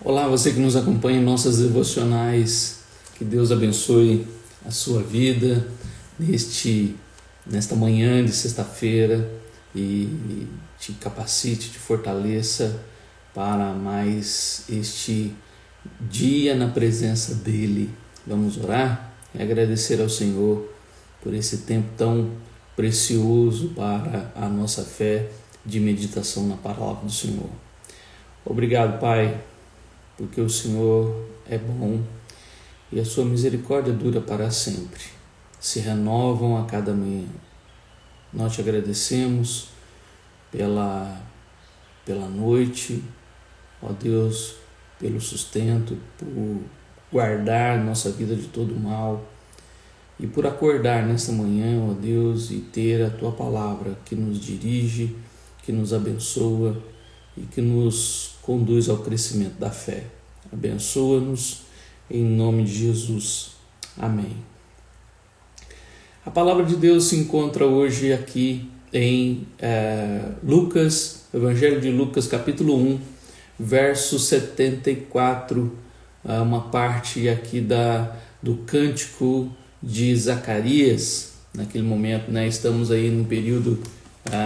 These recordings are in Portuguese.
Olá, você que nos acompanha em nossas devocionais, que Deus abençoe a sua vida nesta manhã de sexta-feira e te capacite, te fortaleça para mais este dia na presença dEle. Vamos orar e agradecer ao Senhor por esse tempo tão precioso para a nossa fé de meditação na palavra do Senhor. Obrigado, Pai, porque o Senhor é bom e a sua misericórdia dura para sempre, se renovam a cada manhã. Nós te agradecemos pela noite, ó Deus, pelo sustento, por guardar nossa vida de todo mal e por acordar nesta manhã, ó Deus, e ter a tua palavra que nos dirige, que nos abençoa e que nos conduz ao crescimento da fé. Abençoa-nos em nome de Jesus. Amém. A palavra de Deus se encontra hoje aqui em Lucas, Evangelho de Lucas, capítulo 1, verso 74, uma parte aqui do cântico de Zacarias. Naquele momento, estamos aí no período,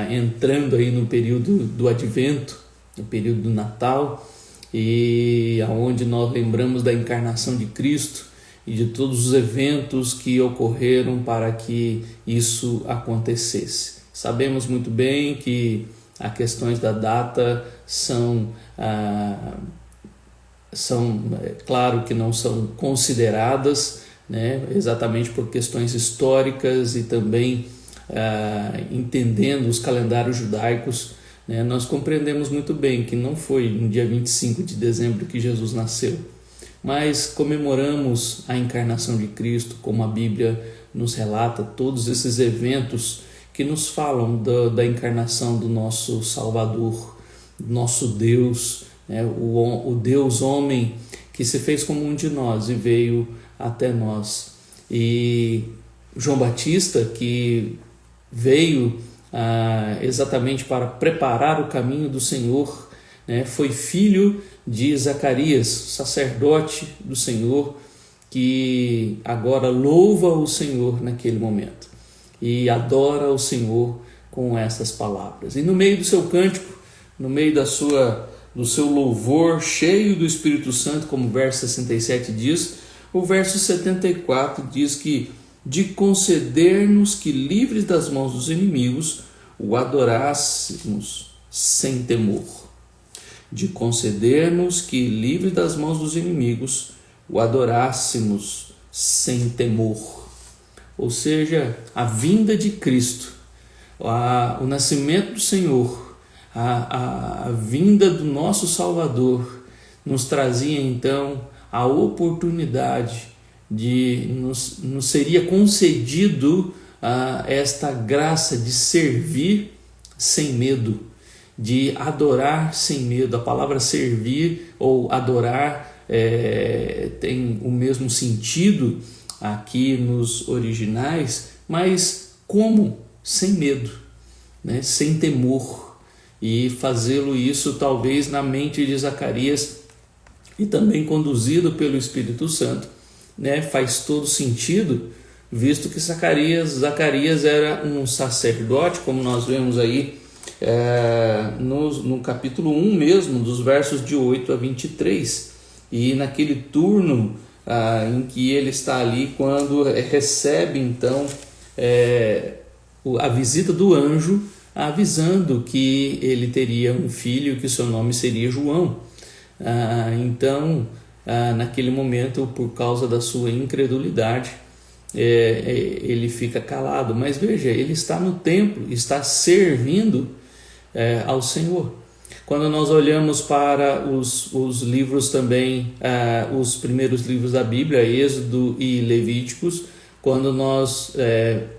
entrando aí no período do Advento, no período do Natal, e aonde nós lembramos da encarnação de Cristo e de todos os eventos que ocorreram para que isso acontecesse. Sabemos muito bem que as questões da data claro que não são consideradas, exatamente por questões históricas e também entendendo os calendários judaicos. Nós compreendemos muito bem que não foi no dia 25 de dezembro que Jesus nasceu, mas comemoramos a encarnação de Cristo, como a Bíblia nos relata, todos esses eventos que nos falam da encarnação do nosso Salvador, do nosso Deus, o Deus homem que se fez como um de nós e veio até nós. E João Batista, que veio exatamente para preparar o caminho do Senhor, foi filho de Zacarias, sacerdote do Senhor, que agora louva o Senhor naquele momento e adora o Senhor com essas palavras. E no meio do seu cântico, no meio do seu louvor, cheio do Espírito Santo, como o verso 67 diz, o verso 74 diz que de conceder-nos que, livres das mãos dos inimigos, o adorássemos sem temor. De conceder-nos que, livres das mãos dos inimigos, o adorássemos sem temor. Ou seja, a vinda de Cristo, o nascimento do Senhor, a vinda do nosso Salvador, nos trazia então a oportunidade nos seria concedido esta graça de servir sem medo, de adorar sem medo. A palavra servir ou adorar tem o mesmo sentido aqui nos originais, mas como? Sem medo, sem temor, e fazê-lo isso talvez na mente de Zacarias e também conduzido pelo Espírito Santo, faz todo sentido, visto que Zacarias era um sacerdote, como nós vemos aí no capítulo 1 mesmo, dos versos de 8 a 23, e naquele turno em que ele está ali, quando recebe então a visita do anjo, avisando que ele teria um filho, que seu nome seria João. Então, naquele momento, por causa da sua incredulidade, ele fica calado. Mas veja, ele está no templo, está servindo ao Senhor. Quando nós olhamos para os livros também, os primeiros livros da Bíblia, Êxodo e Levíticos, quando nós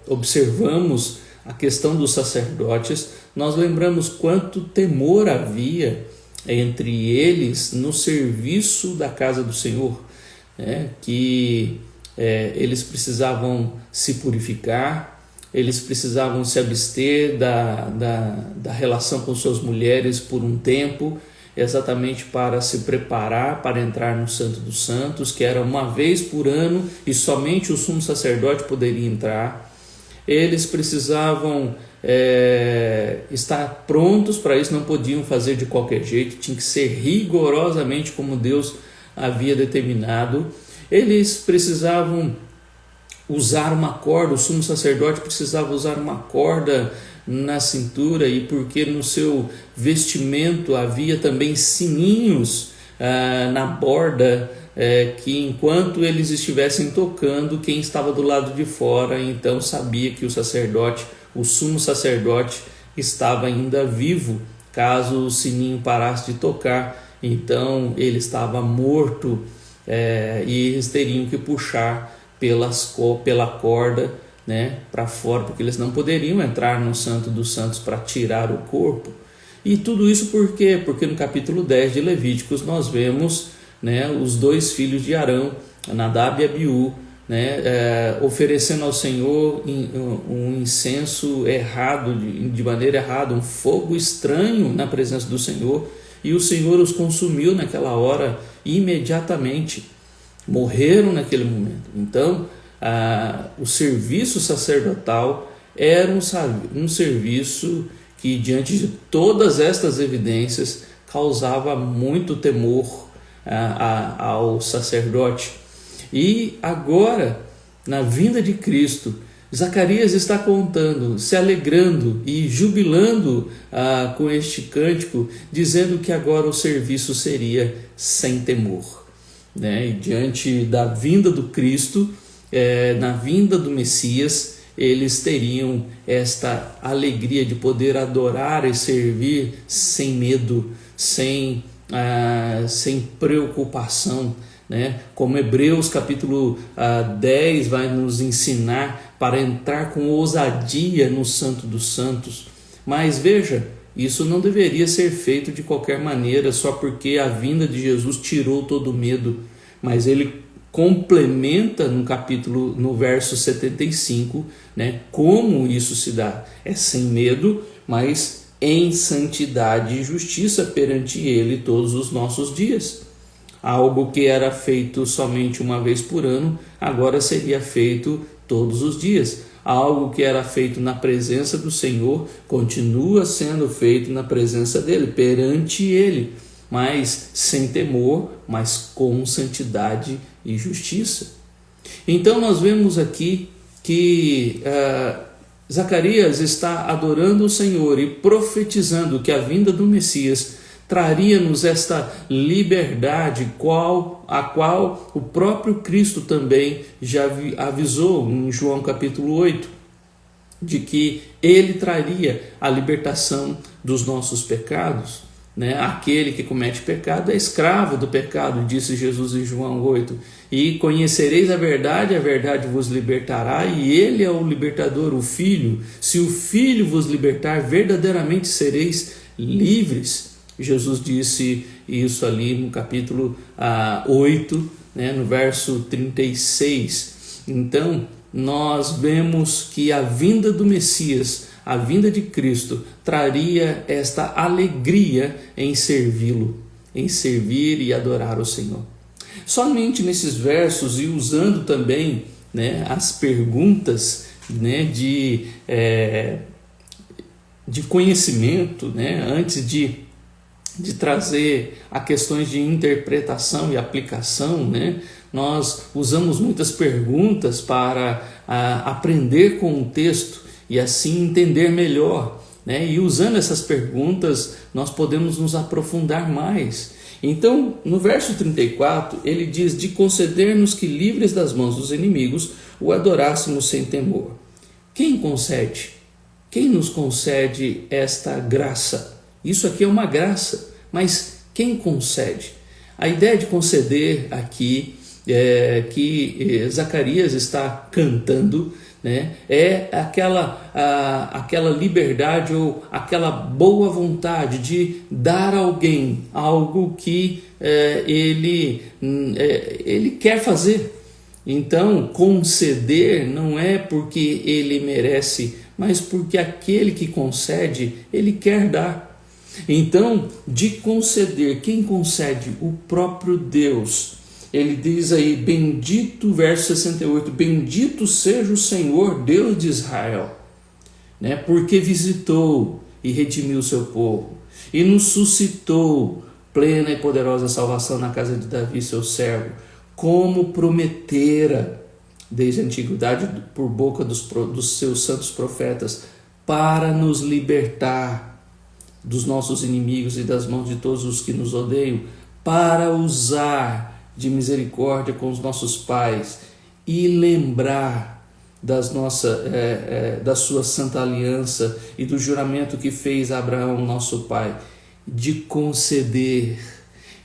observamos a questão dos sacerdotes, nós lembramos quanto temor havia entre eles no serviço da casa do Senhor, que eles precisavam se purificar, eles precisavam se abster da relação com suas mulheres por um tempo, exatamente para se preparar para entrar no Santo dos Santos, que era uma vez por ano e somente o sumo sacerdote poderia entrar. Eles precisavam estar prontos para isso, não podiam fazer de qualquer jeito, tinha que ser rigorosamente como Deus havia determinado. Eles precisavam usar uma corda, o sumo sacerdote precisava usar uma corda na cintura, e porque no seu vestimento havia também sininhos na borda, que enquanto eles estivessem tocando, quem estava do lado de fora então sabia que o sacerdote, o sumo sacerdote, estava ainda vivo. Caso o sininho parasse de tocar, então ele estava morto, e eles teriam que puxar pela corda, né, para fora, porque eles não poderiam entrar no Santo dos Santos para tirar o corpo. E tudo isso por quê? Porque no capítulo 10 de Levíticos nós vemos, né, os dois filhos de Arão, Nadab e Abiú, né, oferecendo ao Senhor um incenso errado, de maneira errada, um fogo estranho na presença do Senhor, e o Senhor os consumiu naquela hora imediatamente. Morreram naquele momento. Então, o serviço sacerdotal era um serviço que, diante de todas estas evidências, causava muito temor ao sacerdote. E agora, na vinda de Cristo, Zacarias está contando, se alegrando e jubilando com este cântico, dizendo que agora o serviço seria sem temor. Né? E diante da vinda do Cristo, na vinda do Messias, eles teriam esta alegria de poder adorar e servir sem medo, sem preocupação, né? Como Hebreus capítulo 10 vai nos ensinar, para entrar com ousadia no Santo dos Santos. Mas veja, isso não deveria ser feito de qualquer maneira, só porque a vinda de Jesus tirou todo o medo. Mas ele complementa no verso 75, né, como isso se dá. É sem medo, mas em santidade e justiça perante ele todos os nossos dias. Algo que era feito somente uma vez por ano, agora seria feito todos os dias. Algo que era feito na presença do Senhor, continua sendo feito na presença dele, perante ele, mas sem temor, mas com santidade e justiça. Então nós vemos aqui que Zacarias está adorando o Senhor e profetizando que a vinda do Messias traria-nos esta liberdade, a qual o próprio Cristo também já avisou em João capítulo 8, de que ele traria a libertação dos nossos pecados. Né? Aquele que comete pecado é escravo do pecado, disse Jesus em João 8. E conhecereis a verdade vos libertará, e ele é o libertador, o Filho. Se o Filho vos libertar, verdadeiramente sereis livres. Jesus disse isso ali no capítulo 8, né, no verso 36. Então, nós vemos que a vinda do Messias, a vinda de Cristo, traria esta alegria em servi-lo, em servir e adorar o Senhor. Somente nesses versos, e usando também, né, as perguntas, né, de conhecimento, né, antes de trazer a questões de interpretação e aplicação, né? Nós usamos muitas perguntas para aprender com o texto e assim entender melhor, né? E usando essas perguntas nós podemos nos aprofundar mais. Então, no verso 34, ele diz: de conceder-nos que, livres das mãos dos inimigos, o adorássemos sem temor. Quem concede? Quem nos concede esta graça? Isso aqui é uma graça, mas quem concede? A ideia de conceder aqui, que Zacarias está cantando, né, é aquela liberdade ou aquela boa vontade de dar a alguém algo que ele quer fazer. Então, conceder não é porque ele merece, mas porque aquele que concede, ele quer dar. Então, de conceder, quem concede? O próprio Deus. Ele diz aí, bendito, verso 68, bendito seja o Senhor, Deus de Israel, né? Porque visitou e redimiu o seu povo, e nos suscitou plena e poderosa salvação na casa de Davi, seu servo, como prometera desde a antiguidade por boca dos seus santos profetas, para nos libertar dos nossos inimigos e das mãos de todos os que nos odeiam, para usar de misericórdia com os nossos pais e lembrar da sua santa aliança e do juramento que fez a Abraão, nosso pai, de conceder.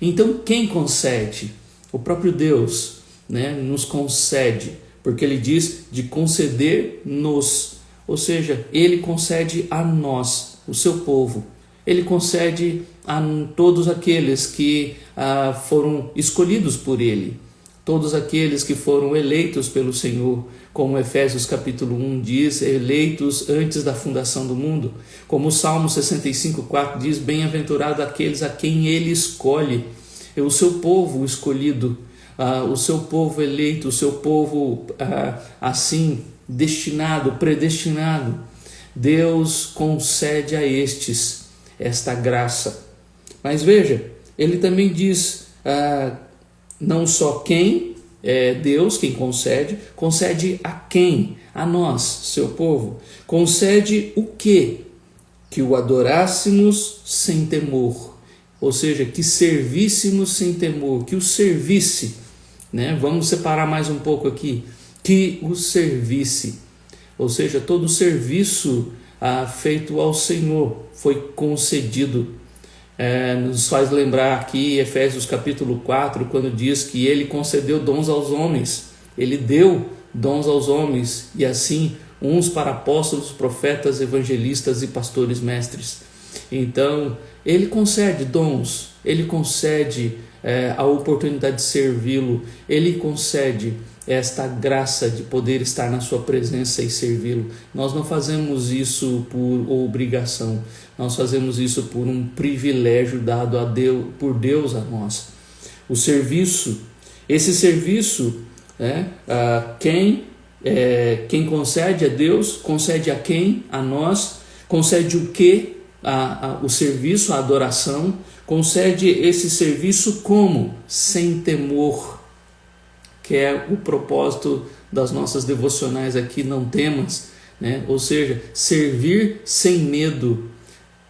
Então, quem concede? O próprio Deus, né, nos concede, porque ele diz de conceder-nos, ou seja, ele concede a nós, o seu povo. Ele concede a todos aqueles que foram escolhidos por ele, todos aqueles que foram eleitos pelo Senhor, como Efésios capítulo 1 diz, eleitos antes da fundação do mundo. Como o Salmo 65:4 diz, bem-aventurado aqueles a quem ele escolhe, o seu povo escolhido, o seu povo eleito, o seu povo assim destinado, predestinado. Deus concede a estes esta graça. Mas veja, ele também diz não só quem é Deus, quem concede a quem? A nós, seu povo. Concede o quê? Que o adorássemos sem temor, ou seja, que servíssemos sem temor, que o servisse, né? Vamos separar mais um pouco aqui, que o servisse, ou seja, todo o serviço feito ao Senhor foi concedido. Nos faz lembrar aqui Efésios capítulo 4, quando diz que ele concedeu dons aos homens, ele deu dons aos homens, e assim uns para apóstolos, profetas, evangelistas e pastores mestres. Então ele concede dons, ele concede a oportunidade de servi-lo, ele concede esta graça de poder estar na sua presença e servi-lo. Nós não fazemos isso por obrigação, nós fazemos isso por um privilégio dado a Deus, por Deus a nós. O serviço, esse serviço, quem concede a Deus, concede a quem? A nós. Concede o que? O serviço, a adoração. Concede esse serviço como? Sem temor, que é o propósito das nossas devocionais aqui, não temas, né? Ou seja, servir sem medo,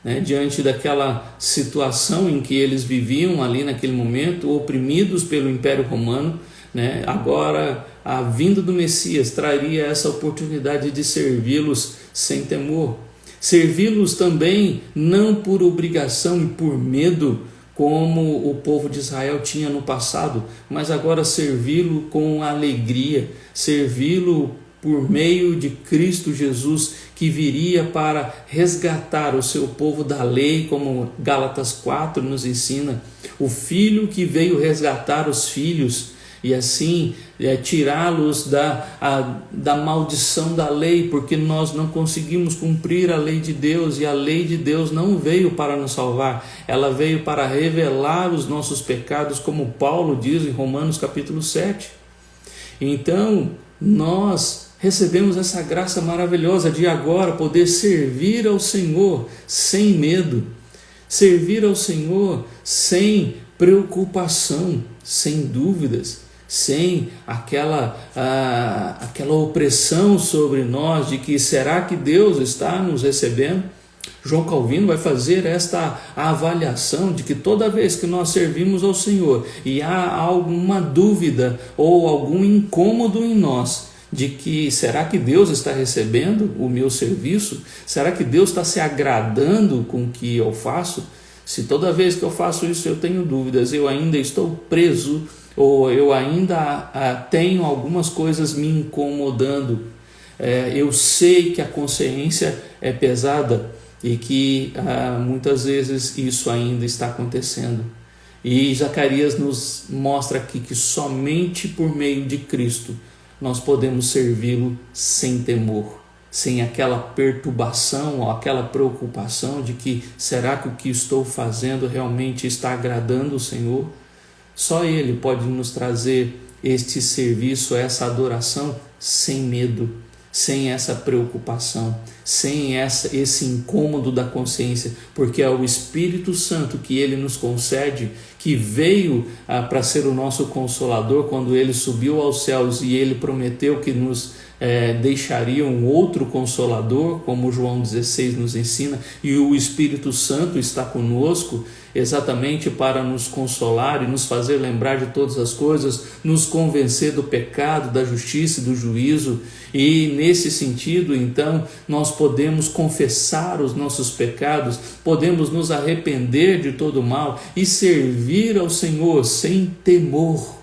né? Diante daquela situação em que eles viviam ali naquele momento, oprimidos pelo Império Romano, né? Agora a vinda do Messias traria essa oportunidade de servi-los sem temor. Servi-los também não por obrigação e por medo, como o povo de Israel tinha no passado, mas agora servi-lo com alegria, servi-lo por meio de Cristo Jesus, que viria para resgatar o seu povo da lei, como Gálatas 4 nos ensina, o Filho que veio resgatar os filhos, e assim tirá-los da maldição da lei, porque nós não conseguimos cumprir a lei de Deus, e a lei de Deus não veio para nos salvar, ela veio para revelar os nossos pecados, como Paulo diz em Romanos capítulo 7. Então nós recebemos essa graça maravilhosa de agora poder servir ao Senhor sem medo, servir ao Senhor sem preocupação, sem dúvidas, sem aquela opressão sobre nós de que será que Deus está nos recebendo? João Calvino vai fazer esta avaliação de que toda vez que nós servimos ao Senhor e há alguma dúvida ou algum incômodo em nós de que será que Deus está recebendo o meu serviço? Será que Deus está se agradando com o que eu faço? Se toda vez que eu faço isso eu tenho dúvidas, eu ainda estou preso, ou eu ainda tenho algumas coisas me incomodando, eu sei que a consciência é pesada e que muitas vezes isso ainda está acontecendo. E Zacarias nos mostra aqui que somente por meio de Cristo nós podemos servi-lo sem temor. sem aquela perturbação ou aquela preocupação de que será que o que estou fazendo realmente está agradando o Senhor? Só Ele pode nos trazer este serviço, essa adoração sem medo, sem essa preocupação, sem esse incômodo da consciência, porque é o Espírito Santo que Ele nos concede, que veio para ser o nosso Consolador quando Ele subiu aos céus e Ele prometeu que nos deixaria um outro Consolador, como João 16 nos ensina, e o Espírito Santo está conosco exatamente para nos consolar e nos fazer lembrar de todas as coisas, nos convencer do pecado, da justiça e do juízo. E nesse sentido, então, nós podemos confessar os nossos pecados, podemos nos arrepender de todo o mal e servir ao Senhor sem temor.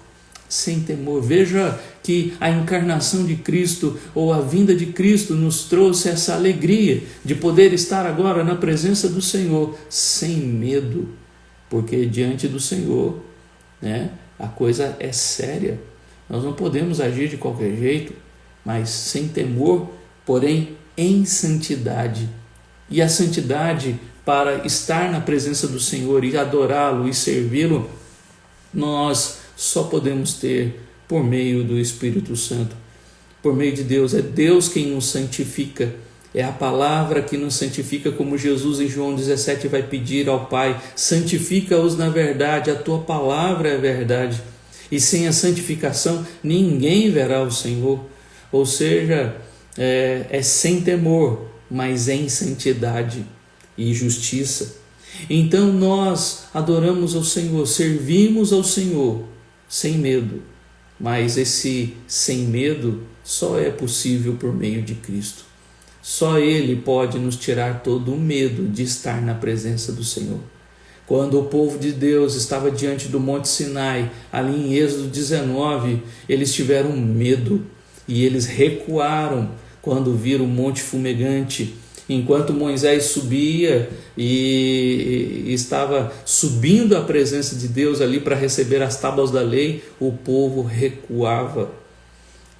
Sem temor. Veja que a encarnação de Cristo ou a vinda de Cristo nos trouxe essa alegria de poder estar agora na presença do Senhor sem medo, porque diante do Senhor, a coisa é séria. Nós não podemos agir de qualquer jeito, mas sem temor, porém em santidade. E a santidade, para estar na presença do Senhor e adorá-lo e servi-lo, nós só podemos ter por meio do Espírito Santo, por meio de Deus. É Deus quem nos santifica, é a palavra que nos santifica, como Jesus em João 17 vai pedir ao Pai: santifica-os na verdade, a tua palavra é verdade. E sem a santificação ninguém verá o Senhor. Ou seja, é sem temor, mas em santidade e justiça. Então nós adoramos ao Senhor, servimos ao Senhor sem medo, mas esse sem medo só é possível por meio de Cristo. Só Ele pode nos tirar todo o medo de estar na presença do Senhor. Quando o povo de Deus estava diante do Monte Sinai, ali em Êxodo 19, eles tiveram medo e eles recuaram quando viram o monte fumegante. Enquanto Moisés subia e estava subindo à presença de Deus ali para receber as tábuas da lei, o povo recuava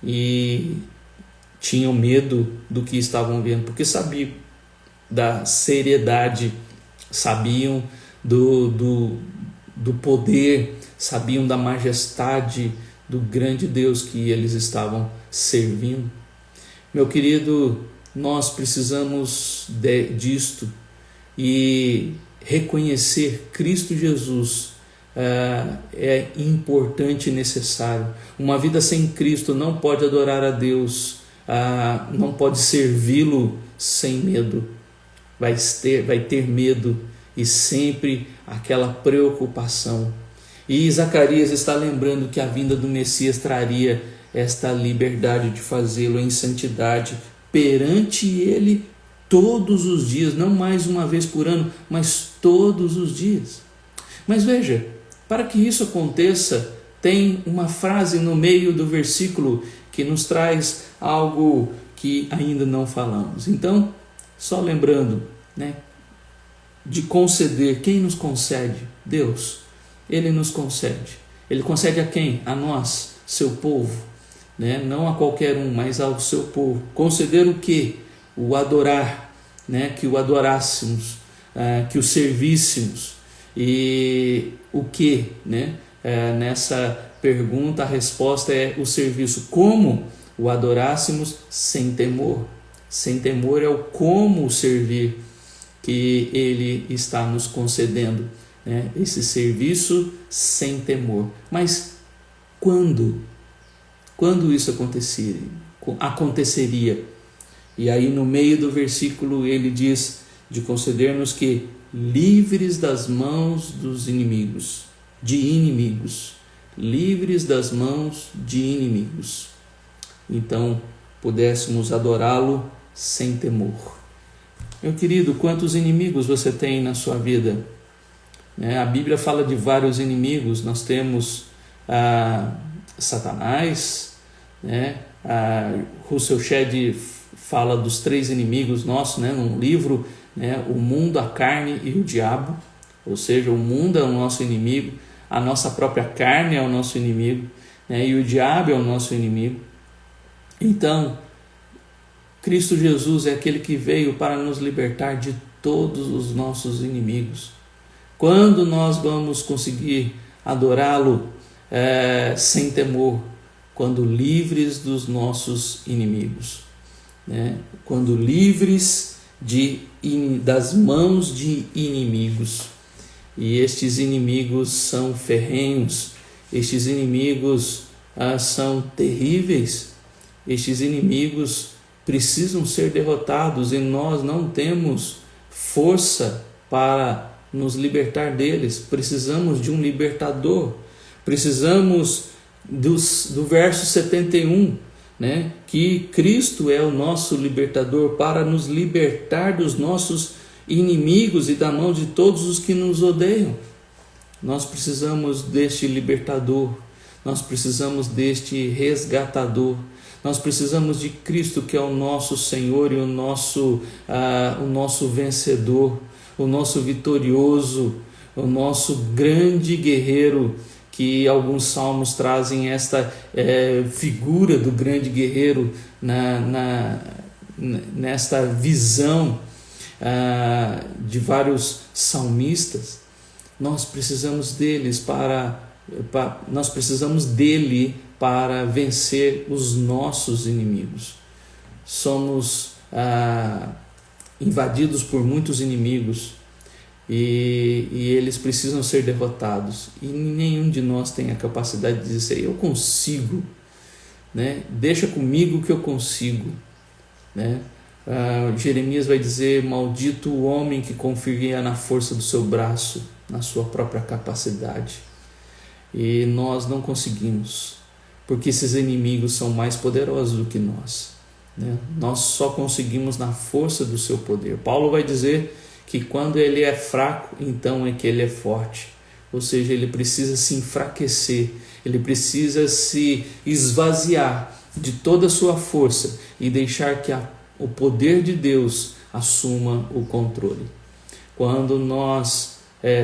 e tinham medo do que estavam vendo, porque sabiam da seriedade, sabiam do poder, sabiam da majestade do grande Deus que eles estavam servindo. Meu querido, nós precisamos disto e reconhecer Cristo Jesus é importante e necessário. Uma vida sem Cristo não pode adorar a Deus, não pode servi-lo sem medo. Vai ter medo e sempre aquela preocupação. E Zacarias está lembrando que a vinda do Messias traria esta liberdade de fazê-lo em santidade perante Ele todos os dias, não mais uma vez por ano, mas todos os dias. Mas veja, para que isso aconteça, tem uma frase no meio do versículo que nos traz algo que ainda não falamos. Então, só lembrando, de conceder. Quem nos concede? Deus. Ele nos concede. Ele concede a quem? A nós, seu povo. Não a qualquer um, mas ao seu povo. Conceder o quê? O adorar, que o adorássemos, que o servíssemos. E o quê? Nessa pergunta a resposta é o serviço. Como o adorássemos sem temor? Sem temor é o como servir que Ele está nos concedendo, esse serviço sem temor. Mas quando isso aconteceria? E aí no meio do versículo ele diz de conceder-nos que livres das mãos dos inimigos, livres das mãos de inimigos. Então pudéssemos adorá-lo sem temor. Meu querido, quantos inimigos você tem na sua vida? A Bíblia fala de vários inimigos. Nós temos Satanás, Russell Shedd fala dos 3 inimigos nossos, num livro, o mundo, a carne e o diabo. Ou seja, o mundo é o nosso inimigo, a nossa própria carne é o nosso inimigo, e o diabo é o nosso inimigo. Então, Cristo Jesus é aquele que veio para nos libertar de todos os nossos inimigos. Quando nós vamos conseguir adorá-lo sem temor? Quando livres dos nossos inimigos, né? Quando livres das mãos de inimigos. E estes inimigos são ferrenhos, estes inimigos são terríveis, estes inimigos precisam ser derrotados e nós não temos força para nos libertar deles. Precisamos de um libertador, precisamos do verso 71, né? Que Cristo é o nosso libertador para nos libertar dos nossos inimigos e da mão de todos os que nos odeiam. Nós precisamos deste libertador, nós precisamos deste resgatador, nós precisamos de Cristo, que é o nosso Senhor e o nosso vencedor, o nosso vitorioso, o nosso grande guerreiro, que alguns salmos trazem esta figura do grande guerreiro nesta visão de vários salmistas. Nós precisamos dele para vencer os nossos inimigos. Somos invadidos por muitos inimigos e eles precisam ser derrotados, e nenhum de nós tem a capacidade de dizer eu consigo, né? Deixa comigo que eu consigo, né? Jeremias vai dizer: maldito o homem que confia na força do seu braço, na sua própria capacidade. E nós não conseguimos, porque esses inimigos são mais poderosos do que nós, né? Nós só conseguimos na força do seu poder. Paulo vai dizer que quando ele é fraco, então é que ele é forte. Ou seja, ele precisa se enfraquecer, ele precisa se esvaziar de toda a sua força e deixar que o poder de Deus assuma o controle. Quando nós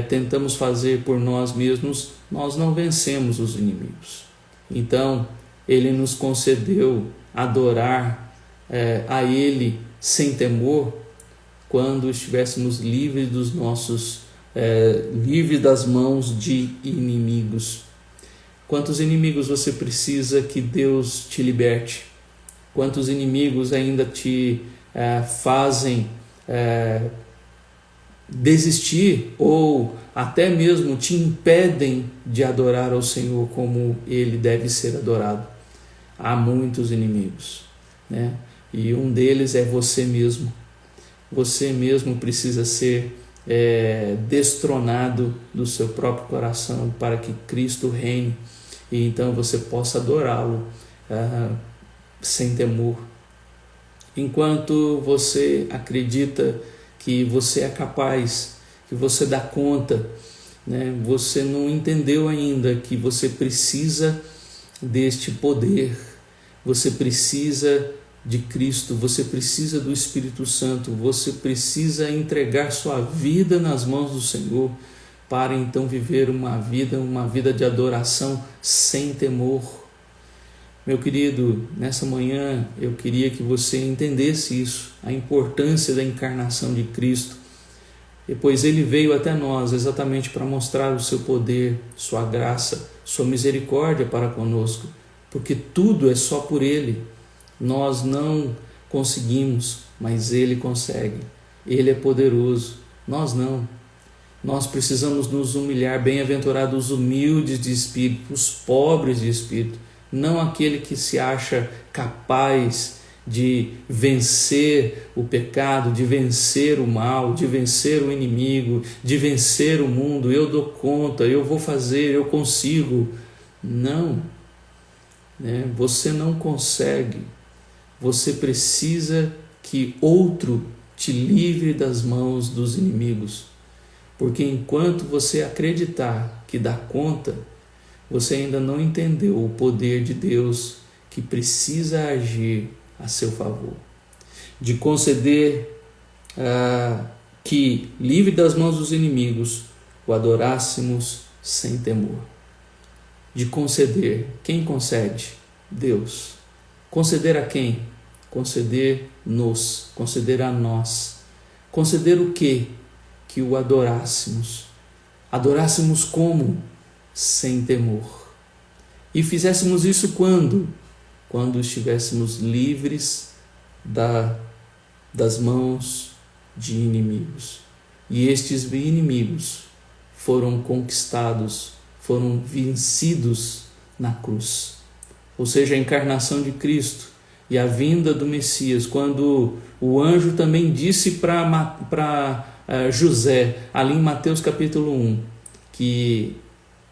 tentamos fazer por nós mesmos, nós não vencemos os inimigos. Então, ele nos concedeu adorar a ele sem temor, quando estivéssemos livres livres das mãos de inimigos. Quantos inimigos você precisa que Deus te liberte? Quantos inimigos ainda te fazem desistir ou até mesmo te impedem de adorar ao Senhor como Ele deve ser adorado? Há muitos inimigos, né? E um deles é você mesmo. Você mesmo precisa ser destronado do seu próprio coração para que Cristo reine e então você possa adorá-lo sem temor. Enquanto você acredita que você é capaz, que você dá conta, né? Você não entendeu ainda que você precisa deste poder, você precisa de Cristo, você precisa do Espírito Santo, você precisa entregar sua vida nas mãos do Senhor para então viver uma vida de adoração sem temor. Meu querido, nessa manhã eu queria que você entendesse isso, a importância da encarnação de Cristo, pois Ele veio até nós exatamente para mostrar o seu poder, sua graça, sua misericórdia para conosco, porque tudo é só por Ele. Nós não conseguimos, mas Ele consegue. Ele é poderoso, nós não. Nós precisamos nos humilhar. Bem-aventurados os humildes de espírito, os pobres de espírito, não aquele que se acha capaz de vencer o pecado, de vencer o mal, de vencer o inimigo, de vencer o mundo. Eu dou conta, eu vou fazer, eu consigo. Não, né? Você não consegue. Você precisa que outro te livre das mãos dos inimigos, porque enquanto você acreditar que dá conta, você ainda não entendeu o poder de Deus que precisa agir a seu favor, de conceder que, livre das mãos dos inimigos, o adorássemos sem temor. De conceder. Quem concede? Deus. Conceder a quem? conceder-nos, conceder a nós. Conceder o quê? Que o adorássemos. Adorássemos como? Sem temor. E fizéssemos isso quando? Quando estivéssemos livres das mãos de inimigos. E estes inimigos foram conquistados, foram vencidos na cruz. Ou seja, a encarnação de Cristo e a vinda do Messias, quando o anjo também disse para José, ali em Mateus capítulo 1, que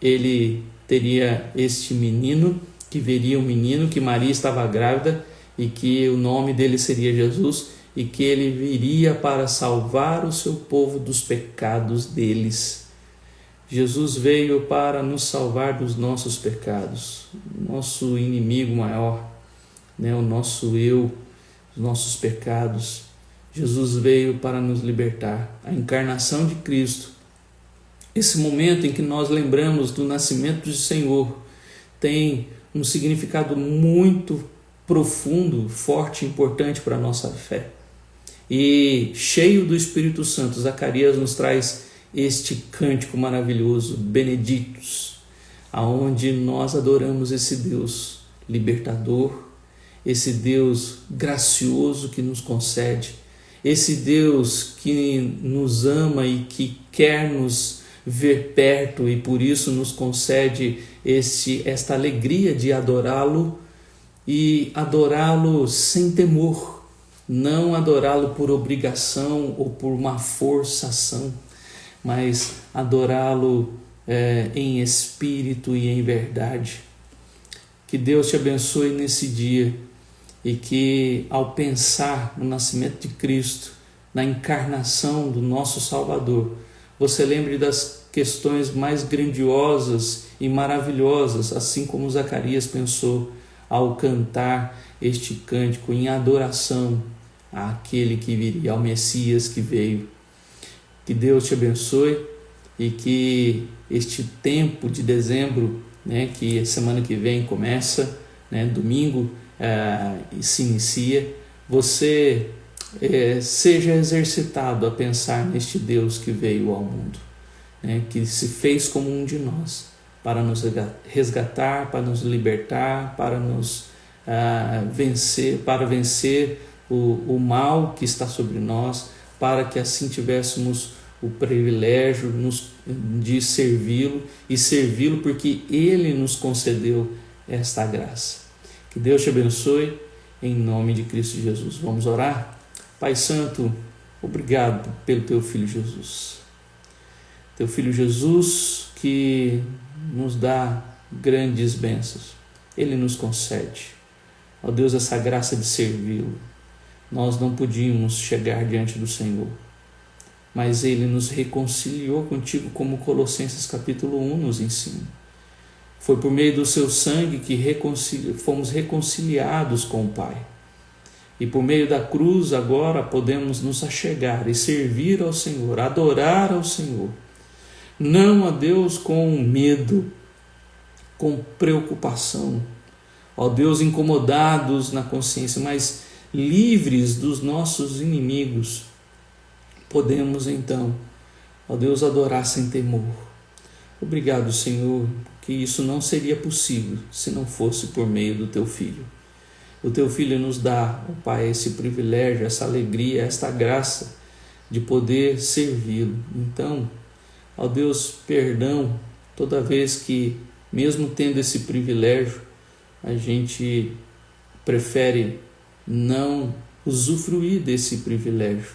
ele teria este menino, que veria um menino, que Maria estava grávida e que o nome dele seria Jesus e que ele viria para salvar o seu povo dos pecados deles. Jesus veio para nos salvar dos nossos pecados, nosso inimigo maior, o nosso eu, os nossos pecados. Jesus veio para nos libertar. A encarnação de Cristo, esse momento em que nós lembramos do nascimento do Senhor, tem um significado muito profundo, forte e importante para a nossa fé. E cheio do Espírito Santo, Zacarias nos traz este cântico maravilhoso, Benedictus, aonde nós adoramos esse Deus libertador, esse Deus gracioso que nos concede, esse Deus que nos ama e que quer nos ver perto e por isso nos concede esta alegria de adorá-lo e adorá-lo sem temor, não adorá-lo por obrigação ou por uma forçação, mas adorá-lo em espírito e em verdade. Que Deus te abençoe nesse dia e que ao pensar no nascimento de Cristo, na encarnação do nosso Salvador, você lembre das questões mais grandiosas e maravilhosas, assim como Zacarias pensou ao cantar este cântico em adoração àquele que viria, ao Messias que veio. Que Deus te abençoe e que este tempo de dezembro, que semana que vem começa, domingo se inicia, você seja exercitado a pensar neste Deus que veio ao mundo, que se fez como um de nós, para nos resgatar, para nos libertar, para nos vencer, para vencer o mal que está sobre nós, para que assim tivéssemos o privilégio de servi-lo e servi-lo porque Ele nos concedeu esta graça. Que Deus te abençoe em nome de Cristo Jesus. Vamos orar? Pai Santo, obrigado pelo Teu Filho Jesus. Teu Filho Jesus que nos dá grandes bênçãos. Ele nos concede, ó Deus, essa graça de servi-lo. Nós não podíamos chegar diante do Senhor, mas Ele nos reconciliou contigo, como Colossenses capítulo 1 nos ensina. Foi por meio do seu sangue que fomos reconciliados com o Pai. E por meio da cruz agora podemos nos achegar e servir ao Senhor, adorar ao Senhor. Não a Deus com medo, com preocupação, ó Deus, incomodados na consciência, mas livres dos nossos inimigos. Podemos então, ó Deus, adorar sem temor. Obrigado, Senhor, que isso não seria possível se não fosse por meio do Teu Filho. O Teu Filho nos dá, ó Pai, esse privilégio, essa alegria, esta graça de poder servi-lo. Então, ó Deus, perdão toda vez que, mesmo tendo esse privilégio, a gente prefere não usufruir desse privilégio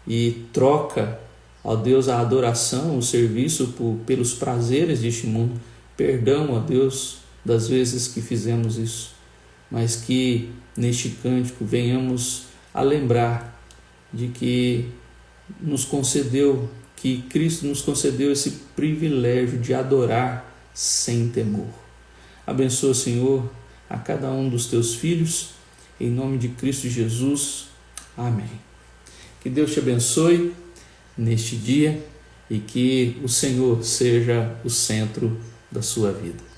e troca, ó Deus, a adoração, o serviço pelos prazeres deste mundo. Perdão, ó Deus, das vezes que fizemos isso, mas que neste cântico venhamos a lembrar de que Cristo nos concedeu esse privilégio de adorar sem temor. Abençoa, Senhor, a cada um dos Teus filhos, em nome de Cristo Jesus. Amém. Que Deus te abençoe neste dia e que o Senhor seja o centro da sua vida.